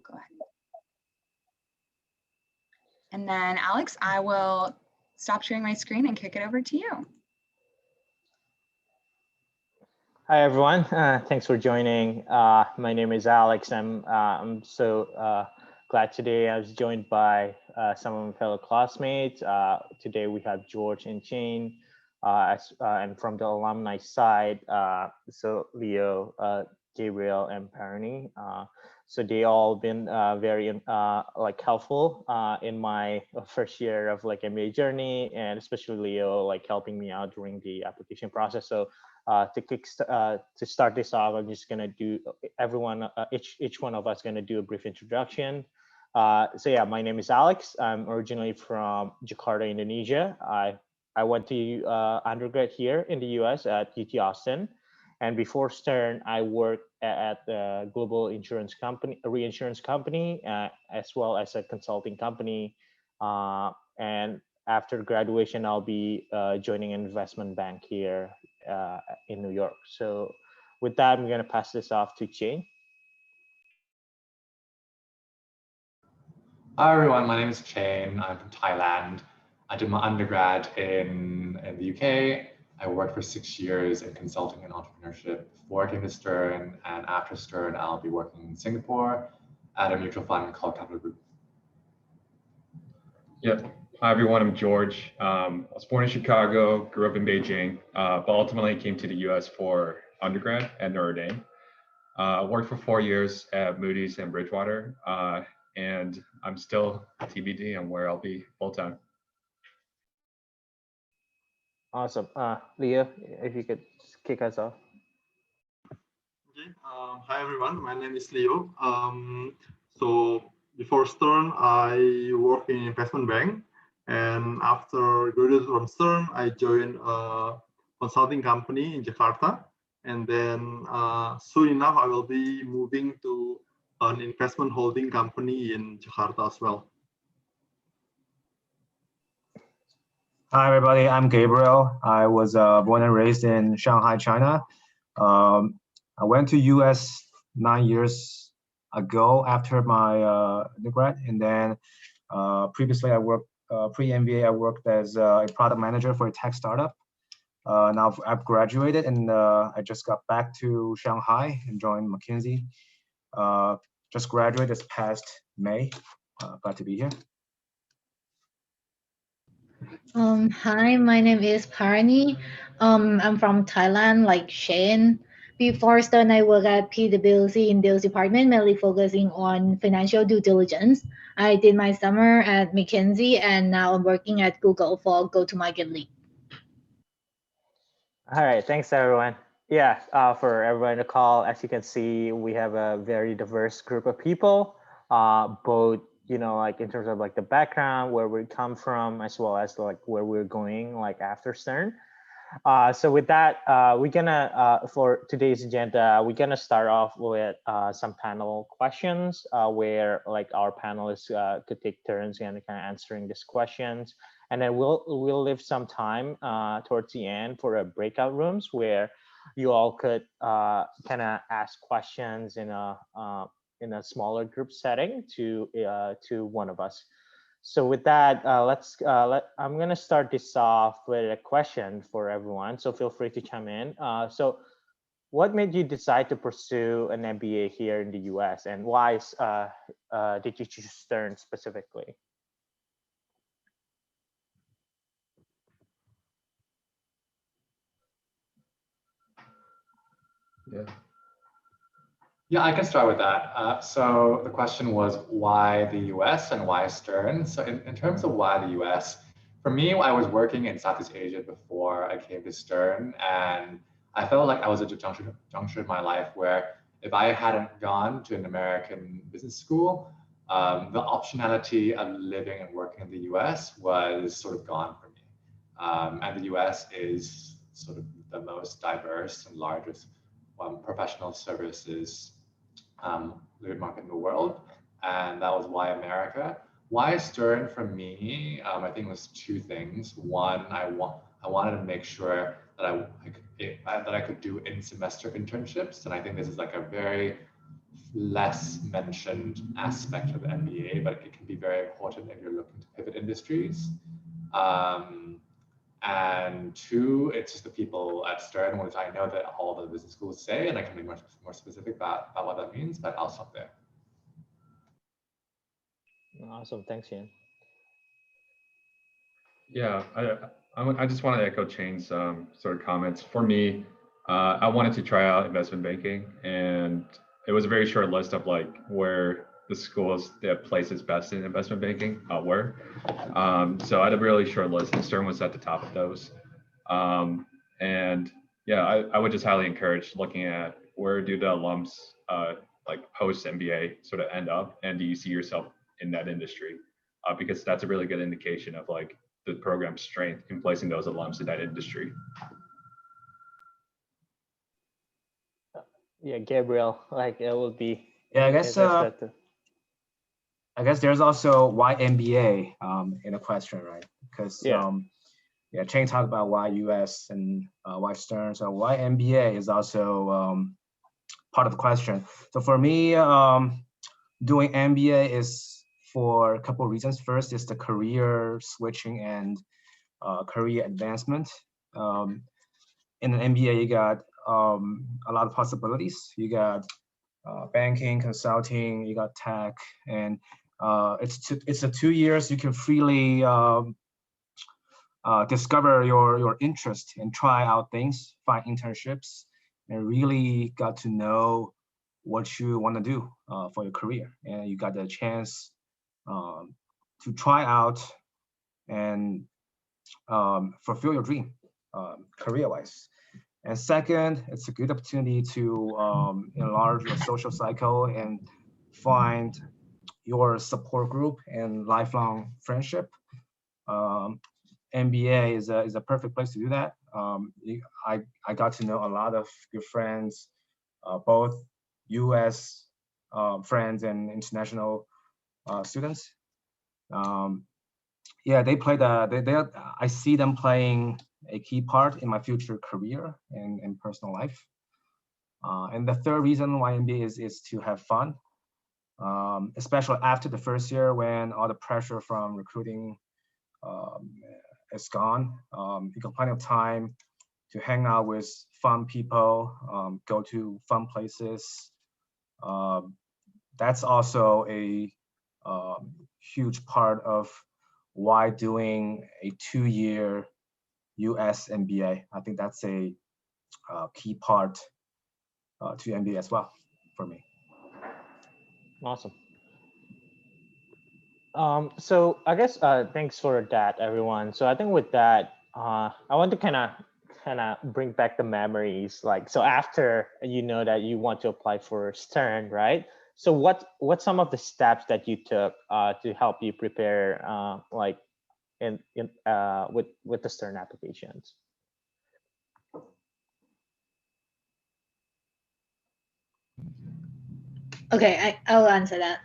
go ahead. And then Alex, I will stop sharing my screen and kick it over to you. Hi, everyone. Thanks for joining. My name is Alex. I'm so glad today I was joined by some of my fellow classmates. Today we have George and Jane, and from the alumni side, so Leo, Gabriel, and Parani. So they all been very like helpful in my first year of like MBA journey, and especially Leo like helping me out during the application process. So to start this off, I'm just gonna do each one of us gonna do a brief introduction. So yeah, my name is Alex. I'm originally from Jakarta, Indonesia. I went to undergrad here in the US at UT Austin. And before Stern, I worked at a global insurance company, a reinsurance company, as well as a consulting company. And after graduation, I'll be joining an investment bank here in New York. So with that, I'm going to pass this off to Jane. Hi, everyone. My name is Jane. I'm from Thailand. I did my undergrad in the UK. I worked for 6 years in consulting and entrepreneurship before I came to Stern, and after Stern, I'll be working in Singapore at a mutual fund called Capital Group. Yep. Hi, everyone. I'm George. I was born in Chicago, grew up in Beijing, but ultimately came to the US for undergrad at Notre Dame. I worked for 4 years at Moody's and Bridgewater, and I'm still TBD on where I'll be full time. Awesome. Leo, if you could kick us off. Okay. Hi, everyone. My name is Leo. So before Stern, I worked in investment bank. And after graduating from Stern, I joined a consulting company in Jakarta. And then soon enough, I will be moving to an investment holding company in Jakarta as well. Hi, everybody. I'm Gabriel. I was born and raised in Shanghai, China. I went to US 9 years ago after my undergrad. And then previously I worked, pre-MBA, I worked as a product manager for a tech startup. Now I've graduated and I just got back to Shanghai and joined McKinsey. Just graduated this past May. Glad to be here. Hi, my name is Parani. I'm from Thailand, like Shane. Before Stern, I worked at PwC in deals department, mainly focusing on financial due diligence. I did my summer at McKinsey, and now I'm working at Google for go-to-market lead. All right, thanks everyone. Yeah, for everyone on the call, as you can see, we have a very diverse group of people, both like in terms of like the background, where we come from, as well as like where we're going like after Stern. So with that, we're gonna, for today's agenda, we're gonna start off with some panel questions where like our panelists could take turns and kind of answering these questions. And then we'll leave some time towards the end for a breakout rooms where you all could kind of ask questions in a smaller group setting to one of us. So with that, I'm gonna start this off with a question for everyone. So feel free to chime in. So what made you decide to pursue an MBA here in the US, and why did you choose Stern specifically? Yeah, I can start with that. So the question was why the US and why Stern? So in terms of why the US, for me, I was working in Southeast Asia before I came to Stern, and I felt like I was at a juncture in my life where if I hadn't gone to an American business school, the optionality of living and working in the US was sort of gone for me. And the US is sort of the most diverse and largest professional services labor market in the world, and that was why America. Why Stern for me? I think it was two things. One, I wanted to make sure that I could do in-semester internships, and I think this is like a very less mentioned aspect of the MBA, but it can be very important if you're looking to pivot industries. And two, it's just the people at Stern, which I know that all the business schools say, and I can be much more specific about what that means, but I'll stop there. Awesome, thanks, Ian. Yeah, I just want to echo Chane's sort of comments. For me, I wanted to try out investment banking, and it was a very short list of like where the schools that places best in investment banking were. So I had a really short list, and Stern was at the top of those. And yeah, I would just highly encourage looking at where do the alums like post MBA sort of end up, and do you see yourself in that industry? Because that's a really good indication of like the program's strength in placing those alums in that industry. Yeah, Gabriel, like it will be. Yeah, I guess there's also why MBA in a question, right? Because yeah, Chane talked about why US and why Stern. So why MBA is also part of the question. So for me, doing MBA is for a couple of reasons. First is the career switching and career advancement. In an MBA, you got a lot of possibilities. You got banking, consulting, you got tech, and it's a 2 years you can freely discover your interest and try out things, find internships, and really got to know what you want to do for your career. And you got the chance to try out and fulfill your dream career-wise. And second, it's a good opportunity to enlarge your social cycle and find your support group and lifelong friendship. MBA is a perfect place to do that. I got to know a lot of good friends, both US friends and international students. Yeah, they play I see them playing a key part in my future career and personal life. And the third reason why MBA is to have fun, especially after the first year when all the pressure from recruiting is gone. You got plenty of time to hang out with fun people, go to fun places. That's also a huge part of why doing a 2-year US MBA. I think that's a key part to MBA as well for me. Awesome. So I guess thanks for that, everyone. So I think with that, I want to kind of bring back the memories. Like, so after you know that you want to apply for Stern, right? So what's some of the steps that you took to help you prepare like with the Stern applications? Okay, I'll answer that.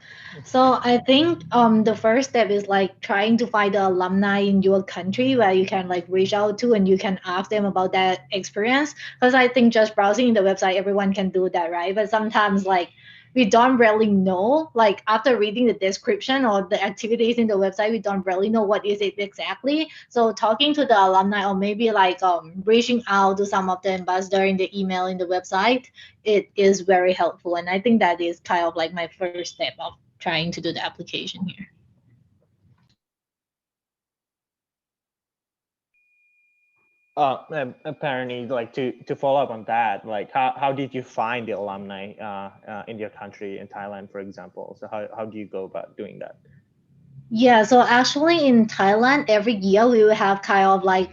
So I think the first step is like trying to find the alumni in your country where you can like reach out to and you can ask them about that experience. Because I think just browsing the website, everyone can do that, right? But sometimes like we don't really know, like after reading the description or the activities in the website, we don't really know what is it exactly. So talking to the alumni or maybe like reaching out to some of the ambassador in the email in the website, it is very helpful. And I think that is kind of like my first step of trying to do the application here. Apparently, like to follow up on that, like how did you find the alumni in your country, in Thailand, for example? So how do you go about doing that? Yeah, so actually in Thailand, every year we will have kind of like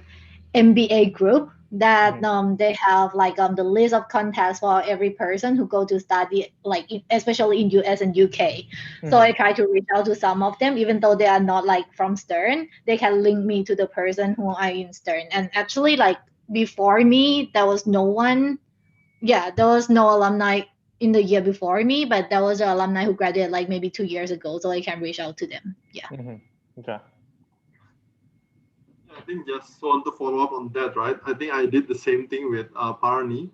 MBA group that they have like the list of contacts for every person who go to study, like especially in US and UK. So I try to reach out to some of them, even though they are not like from Stern, they can link me to the person who are in Stern. And actually like before me, there was no one, there was no alumni in the year before me, but there was an alumni who graduated like maybe 2 years ago, so I can reach out to them. Yeah. Okay. I think just want to follow up on that, right? I think I did the same thing with Parani.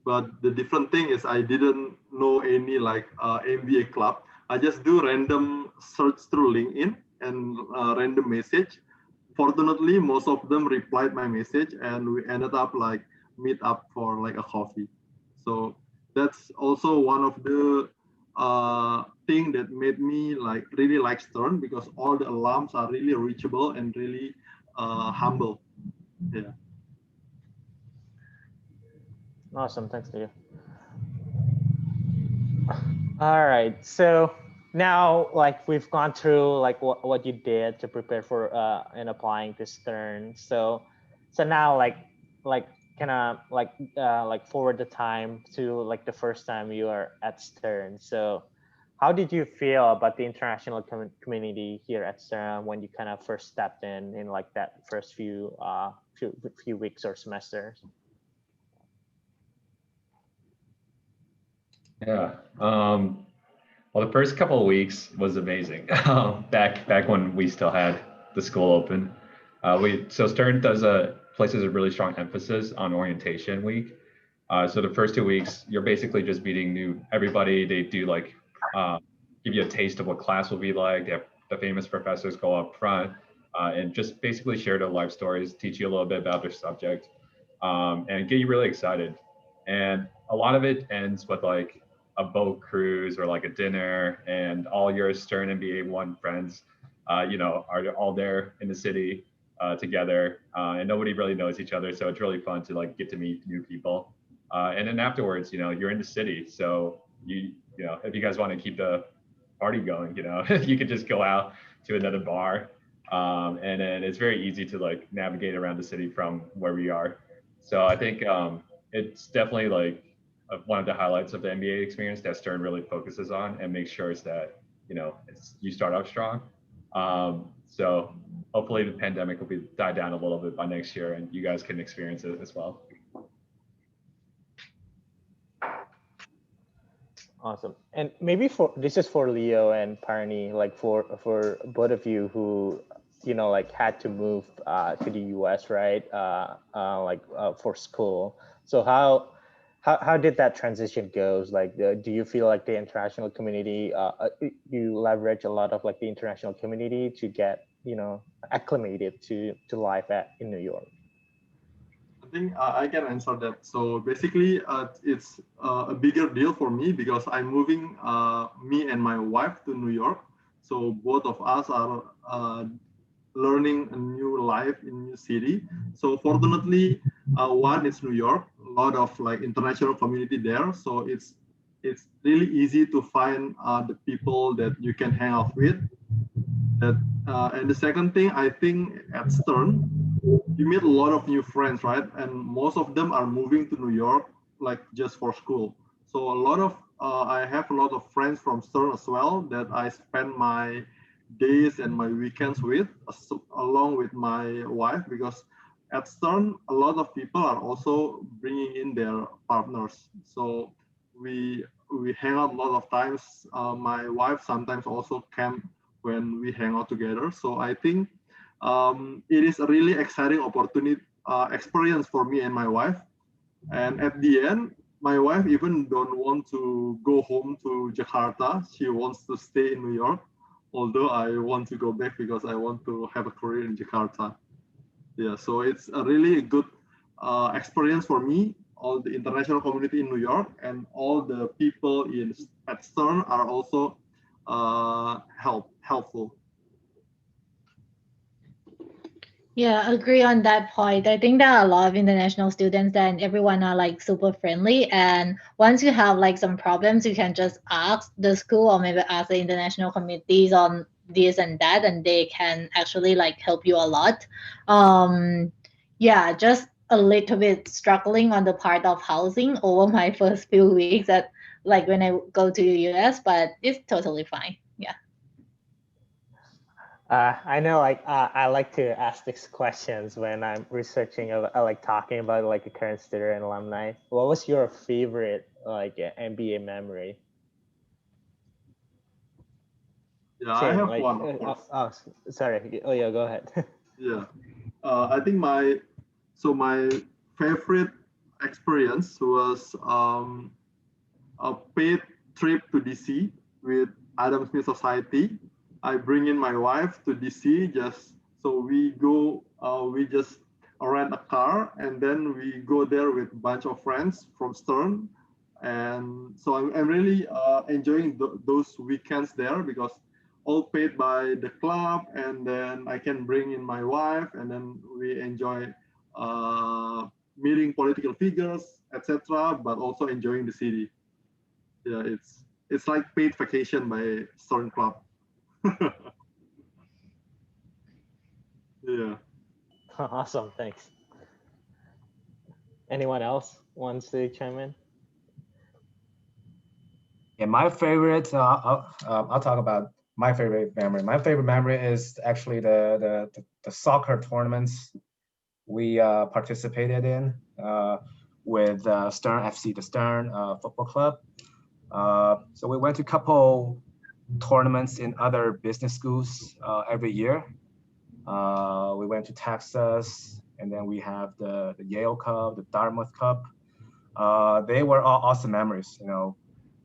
But the different thing is I didn't know any like MBA club. I just do random search through LinkedIn and random message. Fortunately, most of them replied my message, and we ended up like meet up for like a coffee. So that's also one of the thing that made me like really like Stern, because all the alums are really reachable and really humble. Yeah. Awesome, thanks to you. All right, so now like we've gone through like what you did to prepare for and applying to Stern. So now like kind of like forward the time to like the first time you are at Stern. So how did you feel about the international community here at Stern when you kind of first stepped in like that first few weeks or semesters? Yeah. Well, the first couple of weeks was amazing. Back when we still had the school open. So Stern places a really strong emphasis on orientation week. So the first 2 weeks, you're basically just meeting everybody. They do like give you a taste of what class will be like. They have the famous professors go up front and just basically share their life stories, teach you a little bit about their subject, and get you really excited. And a lot of it ends with like a boat cruise or like a dinner, and all your Stern MBA 1 friends, are all there in the city together, and nobody really knows each other. So it's really fun to like get to meet new people. And then afterwards, you're in the city. So if you guys want to keep the party going, you could just go out to another bar. And then it's very easy to like navigate around the city from where we are. So I think it's definitely like one of the highlights of the MBA experience that Stern really focuses on and makes sure is that, you start off strong. So hopefully the pandemic will die down a little bit by next year and you guys can experience it as well. Awesome. And maybe this is for Leo and Parni, like for both of you who, like had to move to the US, right? For school. So how did that transition goes? Like, do you feel like the international community, you leverage a lot of like the international community to get, acclimated to life in New York? I think I can answer that. So basically, it's a bigger deal for me because I'm moving me and my wife to New York. So both of us are learning a new life in a new city. So fortunately, one is New York, a lot of like international community there. So it's really easy to find the people that you can hang out with. And the second thing, I think at Stern, you meet a lot of new friends, right? And most of them are moving to New York, like just for school. So I have a lot of friends from Stern as well that I spend my days and my weekends with, along with my wife, because at Stern, a lot of people are also bringing in their partners. So we hang out a lot of times. My wife sometimes also camp when we hang out together. So I think it is a really exciting experience for me and my wife. And at the end, my wife even don't want to go home to Jakarta. She wants to stay in New York, although I want to go back because I want to have a career in Jakarta. Yeah, so it's a really good experience for me. All the international community in New York and all the people at Stern are also helpful. Yeah, agree on that point. I think there are a lot of international students and everyone are like super friendly. And once you have like some problems, you can just ask the school or maybe ask the international committees on this and that, and they can actually like help you a lot. Yeah, just a little bit struggling on the part of housing over my first few weeks at like when I go to the US, but it's totally fine. Yeah. I know, like I like to ask these questions when I'm researching. I like talking about like a current student and alumni. What was your favorite like MBA memory? Yeah, I have like, one, of course. Sorry. Oh yeah, go ahead. Yeah, I think my favorite experience was a paid trip to DC with Adam Smith Society. I bring in my wife to DC just so we go, we just rent a car and then we go there with a bunch of friends from Stern. And so I'm really enjoying those weekends there because all paid by the club, and then I can bring in my wife and then we enjoy meeting political figures, etc., but also enjoying the city. Yeah, it's like paid vacation by Stern Club. Yeah. Awesome, thanks. Anyone else wants to chime in? Yeah, my favorite, I'll talk about my favorite memory. My favorite memory is actually the soccer tournaments we participated in with Stern FC, the Stern Football Club. So we went to a couple tournaments in other business schools every year. We went to Texas, and then we have the Yale Cup, the Dartmouth Cup. They were all awesome memories, you know.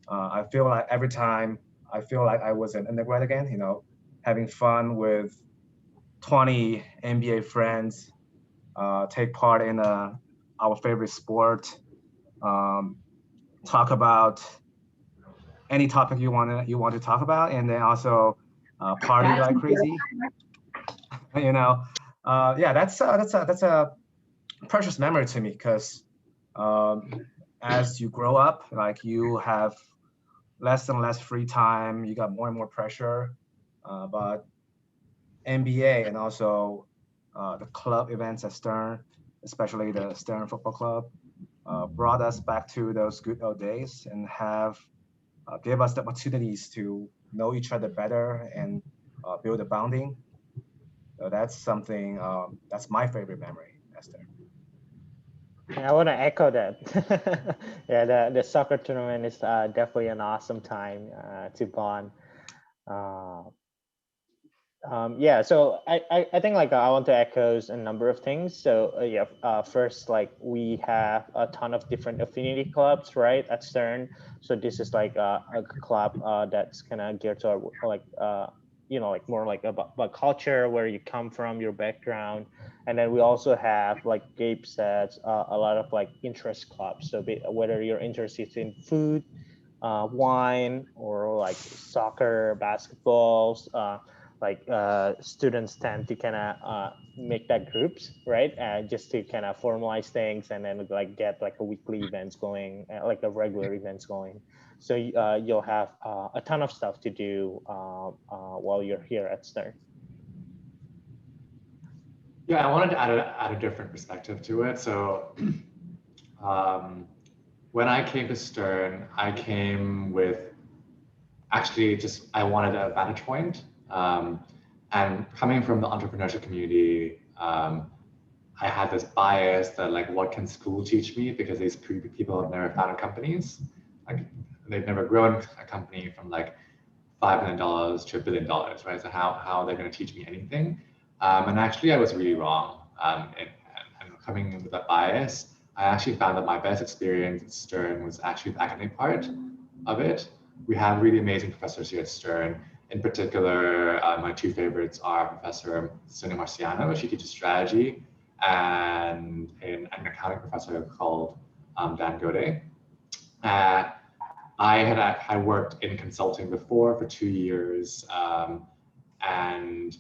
I feel like every time I feel like I was an undergrad again, you know, having fun with 20 MBA friends, take part in our favorite sport, talk about any topic you want to talk about, and then also party like crazy. You know, yeah, that's a precious memory to me because as you grow up, like you have less and less free time, you got more and more pressure. But MBA and also the club events at Stern, especially the Stern Football Club, brought us back to those good old days and have gave us the opportunities to know each other better and build a bonding. So that's something, that's my favorite memory, Esther. Yeah, I want to echo that. Yeah, the soccer tournament is definitely an awesome time to bond. Yeah, so I think like I want to echo a number of things. So yeah, first, like we have a ton of different affinity clubs, right, at Stern. So this is like a club that's kind of geared to like you know, like more like about culture, where you come from, your background. And then we also have, like Gabe said, a lot of like interest clubs. So whether you're interested in food, wine, or like soccer, basketballs, like students tend to kind of make that groups, right? Just to kind of formalize things and then like get like a weekly events going, like a regular events going. So you'll have a ton of stuff to do while you're here at Stern. Yeah, I wanted to add a different perspective to it. So when I came to Stern, I came with actually just, I wanted a vantage point. And coming from the entrepreneurship community, I had this bias that like, what can school teach me? Because these people have never founded companies. Like they've never grown a company from like $5 million to $1 billion, right? So how are they going to teach me anything? And actually, I was really wrong. And coming in with that bias, I actually found that my best experience at Stern was actually the academic part of it. We have really amazing professors here at Stern. In particular, my two favorites are Professor Sonia Marciano. She teaches strategy, and an accounting professor called Dan Gode. I had worked in consulting before for 2 years, and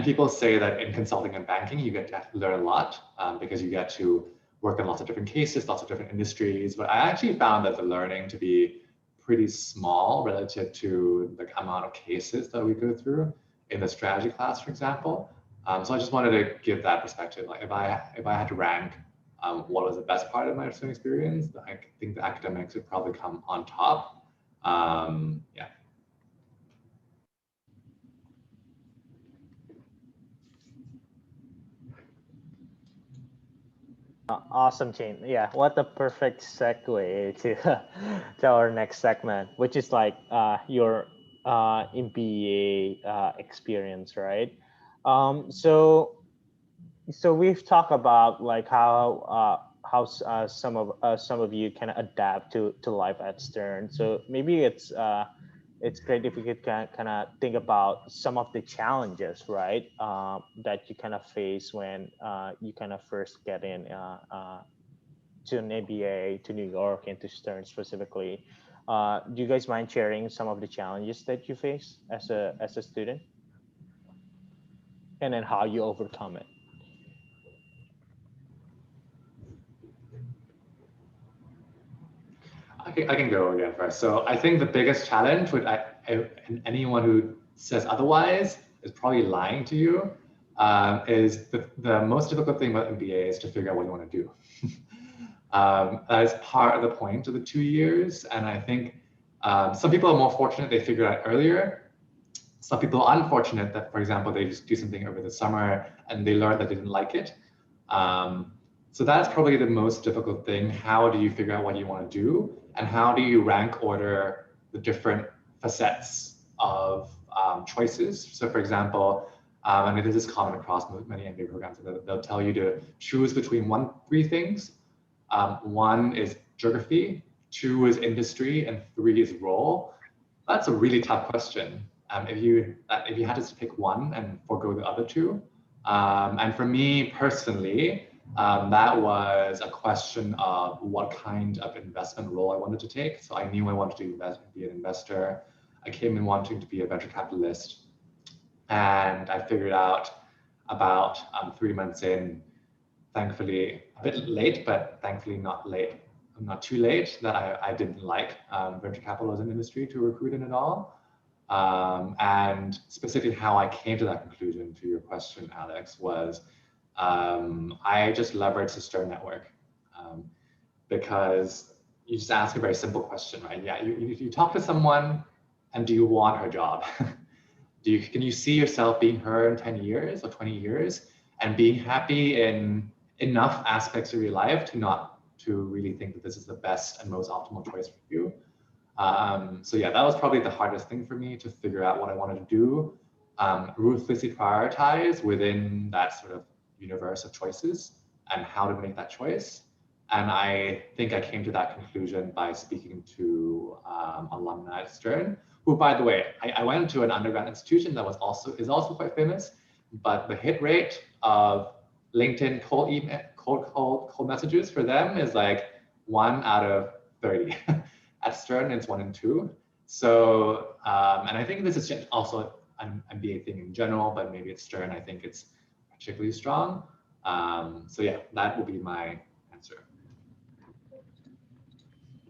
people say that in consulting and banking, you get to learn a lot because you get to work on lots of different cases, lots of different industries. But I actually found that the learning to be pretty small relative to the amount of cases that we go through in the strategy class, for example. So I just wanted to give that perspective. Like if I had to rank what was the best part of my student experience, I think the academics would probably come on top. Yeah. Awesome, Jane. Yeah, what a perfect segue to our next segment, which is like your MBA experience, right? So we've talked about like how how some of you kind of adapt to life at Stern. So maybe it's great if we could kind of think about some of the challenges, right, that you kind of face when you kind of first get in to an MBA, to New York, and to Stern specifically. Do you guys mind sharing some of the challenges that you face as a student, and then how you overcome it? I can go again first. So I think the biggest challenge with and anyone who says otherwise is probably lying to you. Is the most difficult thing about MBA is to figure out what you want to do. That is part of the point of the 2 years. And I think some people are more fortunate, they figure it out earlier. Some people are unfortunate that, for example, they just do something over the summer and they learn that they didn't like it. So that's probably the most difficult thing. How do you figure out what you want to do? And how do you rank order the different facets of choices? So for example, and this is common across many MBA programs, they'll tell you to choose between 3 things. 1 is geography, 2 is industry, and 3 is role. That's a really tough question. If you had to pick 1 and forego the other 2. And for me personally, that was a question of what kind of investment role I wanted to take. So I knew I wanted to be an investor. I came in wanting to be a venture capitalist. And I figured out about 3 months in, thankfully, a bit late, but thankfully not too late, that I didn't like venture capital as an industry to recruit in at all. And specifically how I came to that conclusion, to your question, Alex, was I just leveraged the Stern network, because you just ask a very simple question, right? Yeah, you talk to someone, and do you want her job? Can you see yourself being her in 10 years or 20 years and being happy in enough aspects of your life to really think that this is the best and most optimal choice for you? So yeah, that was probably the hardest thing for me, to figure out what I wanted to do, ruthlessly prioritize within that sort of universe of choices and how to make that choice. And I think I came to that conclusion by speaking to alumni at Stern, who, by the way, I went to an undergrad institution that is also quite famous, but the hit rate of LinkedIn cold messages for them is like 1 out of 30. At Stern, it's 1 in 2. So, and I think this is also an MBA thing in general, but maybe at Stern, I think it's particularly strong. So yeah, that will be my answer.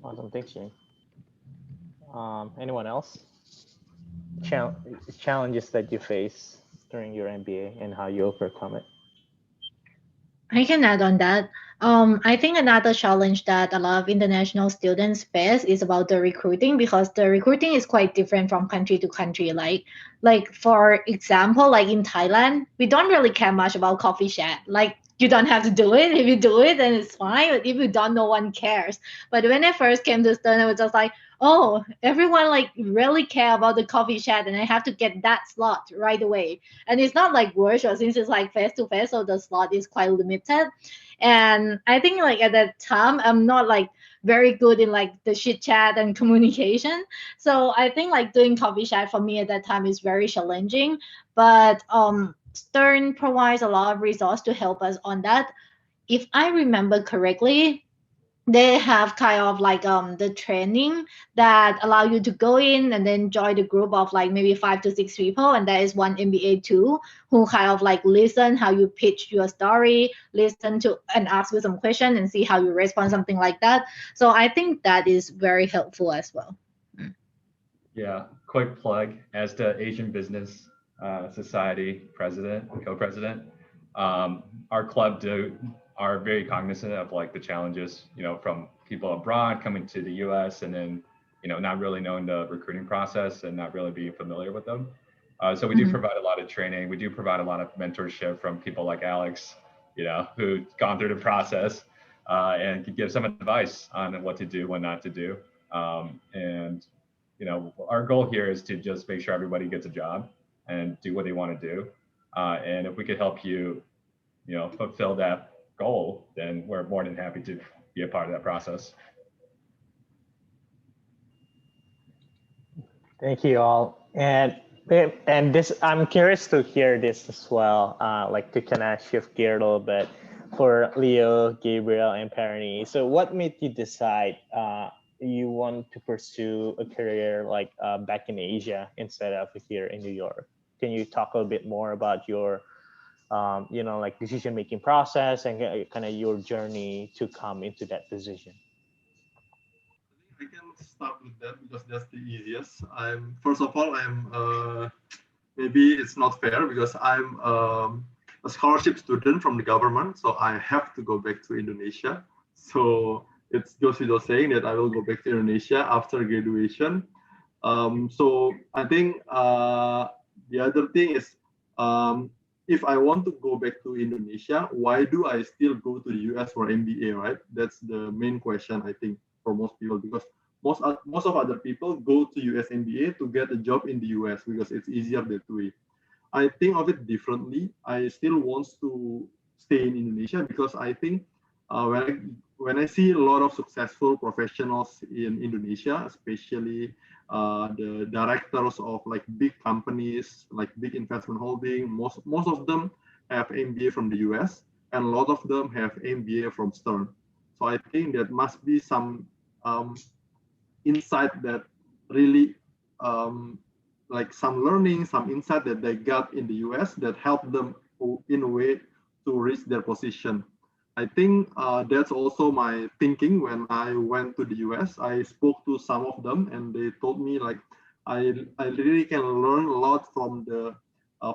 Awesome, thanks, Shane. Anyone else? Challenges that you face during your MBA and how you overcome it? I can add on that. I think another challenge that a lot of international students face is about the recruiting, because the recruiting is quite different from country to country. Like for example, like in Thailand, we don't really care much about coffee chat. Like you don't have to do it. If you do it, then it's fine. But if you don't, no one cares. But when I first came to Stern, I was just like, oh, everyone like really care about the coffee chat, and I have to get that slot right away. And it's not like virtual, since it's like face to face, so the slot is quite limited. And I think like at that time, I'm not like very good in like the chit chat and communication. So I think like doing coffee chat for me at that time is very challenging. But Stern provides a lot of resource to help us on that. If I remember correctly, they have kind of like the training that allow you to go in and then join the group of like maybe 5 to 6 people, and there is one MBA too who kind of like listen how you pitch your story, listen to and ask you some question and see how you respond, something like that. So I think that is very helpful as well. Yeah, quick plug as the Asian Business Society president, co-president. Our club are very cognizant of like the challenges, from people abroad coming to the US and then, not really knowing the recruiting process and not really being familiar with them. So we do provide a lot of training. We do provide a lot of mentorship from people like Alex, who've gone through the process and can give some advice on what to do, what not to do. And, our goal here is to just make sure everybody gets a job and do what they want to do. And if we could help you, fulfill that goal, then we're more than happy to be a part of that process. Thank you all. And this, I'm curious to hear this as well, like to kind of shift gear a little bit for Leo, Gabriel, and Parani. So what made you decide you want to pursue a career like back in Asia instead of here in New York? Can you talk a little bit more about your, like decision-making process and kind of your journey to come into that decision? I can start with that because that's the easiest. First of all, maybe it's not fair because I'm a scholarship student from the government, so I have to go back to Indonesia. So it goes without saying that I will go back to Indonesia after graduation. So I think the other thing is, if I want to go back to Indonesia, why do I still go to the US for MBA, right? That's the main question, I think, for most people, because most of other people go to US MBA to get a job in the US because it's easier that way. I think of it differently. I still want to stay in Indonesia because I think when I see a lot of successful professionals in Indonesia, especially the directors of like big companies, like big investment holding, most of them have MBA from the US, and a lot of them have MBA from Stern. So I think that must be some insight that really like some learning, some insight that they got in the US that helped them in a way to reach their position. I think that's also my thinking when I went to the US. I spoke to some of them and they told me like, I really can learn a lot from the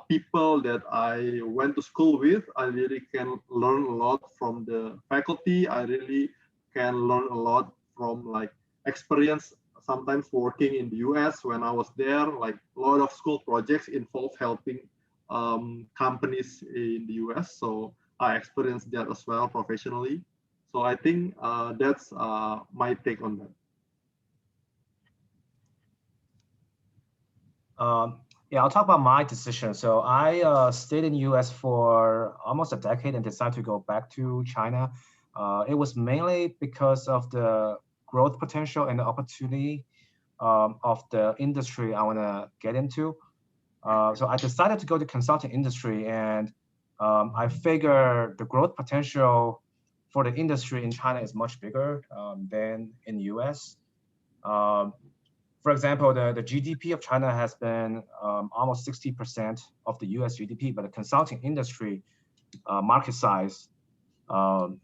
people that I went to school with. I really can learn a lot from the faculty. I really can learn a lot from like experience sometimes working in the US when I was there. Like a lot of school projects involve helping companies in the US. So I experienced that as well professionally. So I think that's my take on that. Yeah, I'll talk about my decision. So I stayed in the US for almost a decade and decided to go back to China. It was mainly because of the growth potential and the opportunity of the industry I want to get into. So I decided to go to consulting industry, and I figure the growth potential for the industry in China is much bigger than in the US. For example, the GDP of China has been almost 60% of the US GDP, but the consulting industry market size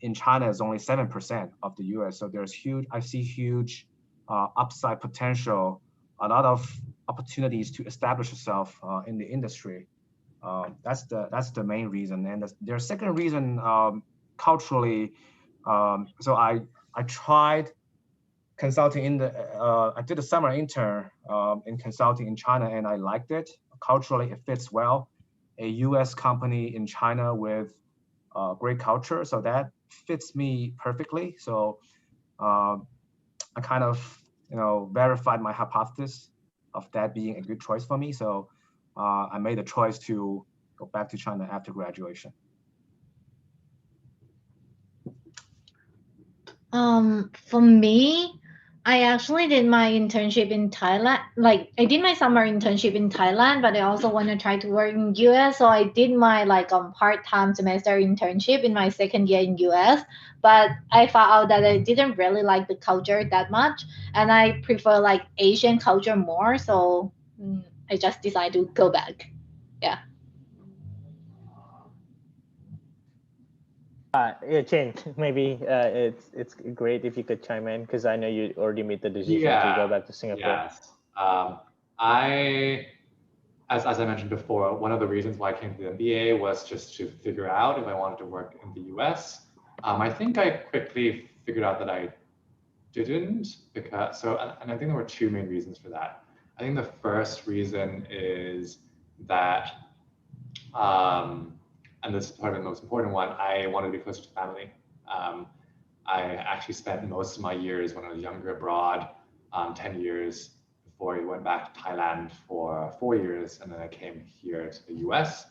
in China is only 7% of the US. So there's I see huge upside potential, a lot of opportunities to establish yourself in the industry. That's the main reason. And there's second reason, culturally. So I tried consulting I did a summer intern in consulting in China, and I liked it. Culturally, it fits well. A US company in China with great culture, so that fits me perfectly. So I kind of verified my hypothesis of that being a good choice for me. So I made a choice to go back to China after graduation. For me, I actually did my internship in Thailand. Like I did my summer internship in Thailand, but I also want to try to work in US. So I did my part-time semester internship in my second year in US. But I found out that I didn't really like the culture that much, and I prefer like Asian culture more. So I just decided to go back. Yeah. Yeah, Chin, maybe it's great if you could chime in because I know you already made the decision to go back to Singapore. Yes. As I mentioned before, one of the reasons why I came to the MBA was just to figure out if I wanted to work in the US. I think I quickly figured out that I didn't and I think there were two main reasons for that. I think the first reason is that, and this is probably the most important one, I wanted to be closer to family. I actually spent most of my years when I was younger abroad, 10 years before I went back to Thailand for 4 years, and then I came here to the US.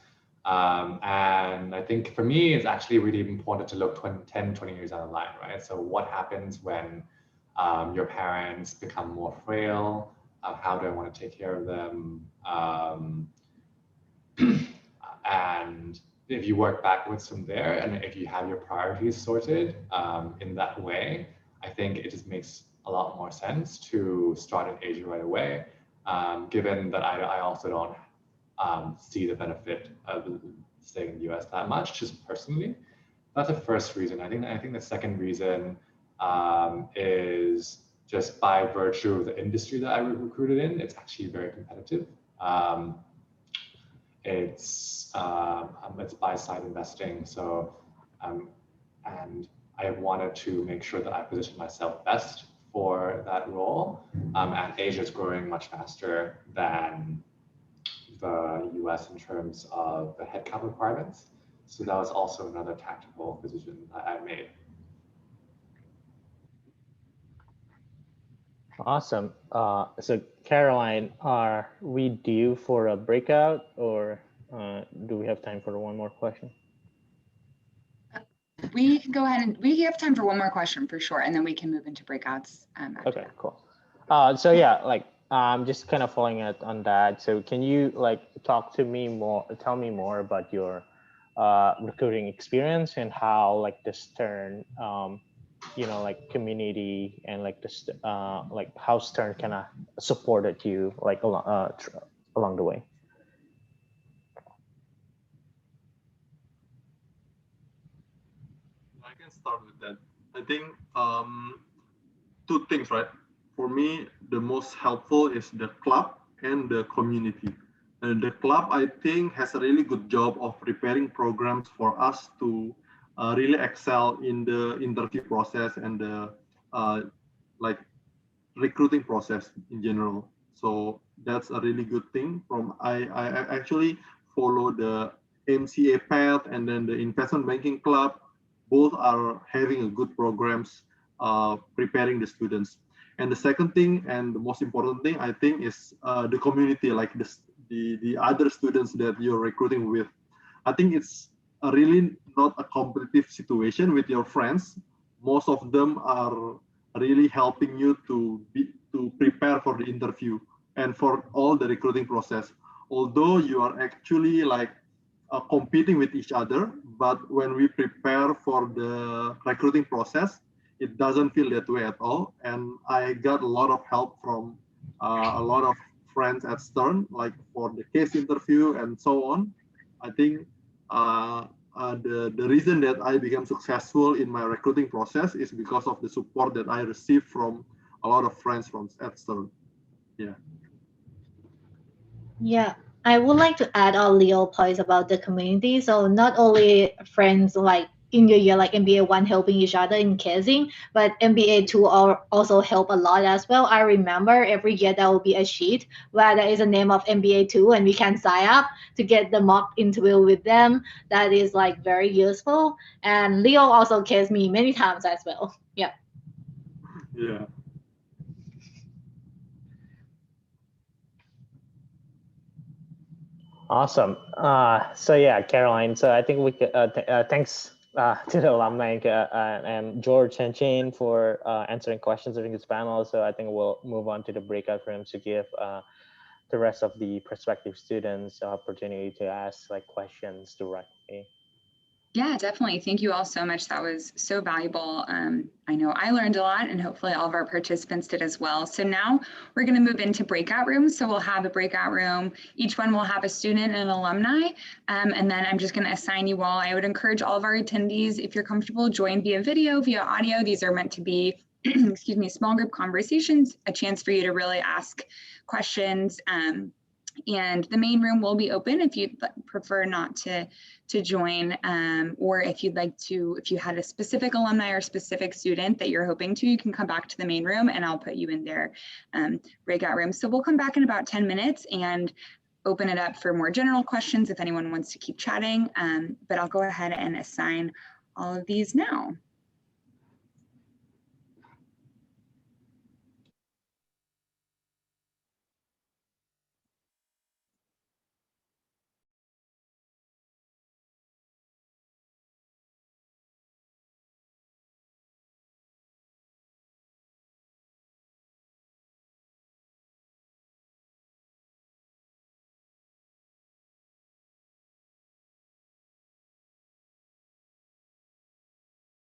And I think for me, it's actually really important to look 10, 20 years down the line, right? So what happens when your parents become more frail? How do I want to take care of them? And if you work backwards from there, and if you have your priorities sorted in that way, I think it just makes a lot more sense to start in Asia right away, given that I also don't see the benefit of staying in the US that much, just personally. That's the first reason. I think the second reason is just by virtue of the industry that I recruited in, it's actually very competitive. It's buy-side investing, so and I wanted to make sure that I position myself best for that role. And Asia is growing much faster than the US in terms of the headcount requirements. So that was also another tactical decision that I made. Awesome. So Caroline, are we due for a breakout, or do we have time for one more question? We can go ahead and we have time for one more question for sure, and then we can move into breakouts. Okay, cool. So yeah, like just kind of following up on that. So can you like tell me more about your recruiting experience and how like the Stern, like community and like this, like how Stern kind of supported you like along the way. I can start with that. I think two things, right? For me, the most helpful is the club and the community. And the club, I think, has a really good job of preparing programs for us to really excel in the interview process and the like recruiting process in general. So that's a really good thing. I actually follow the MCA path and then the investment banking club. Both are having a good programs preparing the students. And the second thing and the most important thing, I think, is the community, like the other students that you're recruiting with. I think it's really not a competitive situation with your friends. Most of them are really helping you to prepare for the interview and for all the recruiting process. Although you are actually like competing with each other, but when we prepare for the recruiting process, it doesn't feel that way at all. And I got a lot of help from a lot of friends at Stern, like for the case interview and so on. I think the reason that I became successful in my recruiting process is because of the support that I received from a lot of friends from at Stern. Yeah. Yeah, I would like to add on Leo's points about the community. So not only friends like in your year, like MBA 1 helping each other in casing, but MBA 2 also help a lot as well. I remember every year there will be a sheet where there is a name of MBA 2 and we can sign up to get the mock interview with them. That is like very useful. And Leo also cased me many times as well. Yeah. Yeah. Awesome. So yeah, Caroline. So I think we could. Thanks to the alumni and George and Jane for answering questions during this panel. So I think we'll move on to the breakout rooms to give the rest of the prospective students the opportunity to ask like questions directly. Yeah, definitely. Thank you all so much. That was so valuable. I know I learned a lot, and hopefully all of our participants did as well. So now we're going to move into breakout rooms. So we'll have a breakout room. Each one will have a student and an alumni. And then I'm just going to assign you all. I would encourage all of our attendees, if you're comfortable, join via video, via audio. These are meant to be, excuse me, small group conversations, a chance for you to really ask questions. And the main room will be open if you'd prefer not to join, or if you'd like to, if you had a specific alumni or specific student that you're hoping to, you can come back to the main room and I'll put you in their breakout room. So we'll come back in about 10 minutes and open it up for more general questions if anyone wants to keep chatting, but I'll go ahead and assign all of these now.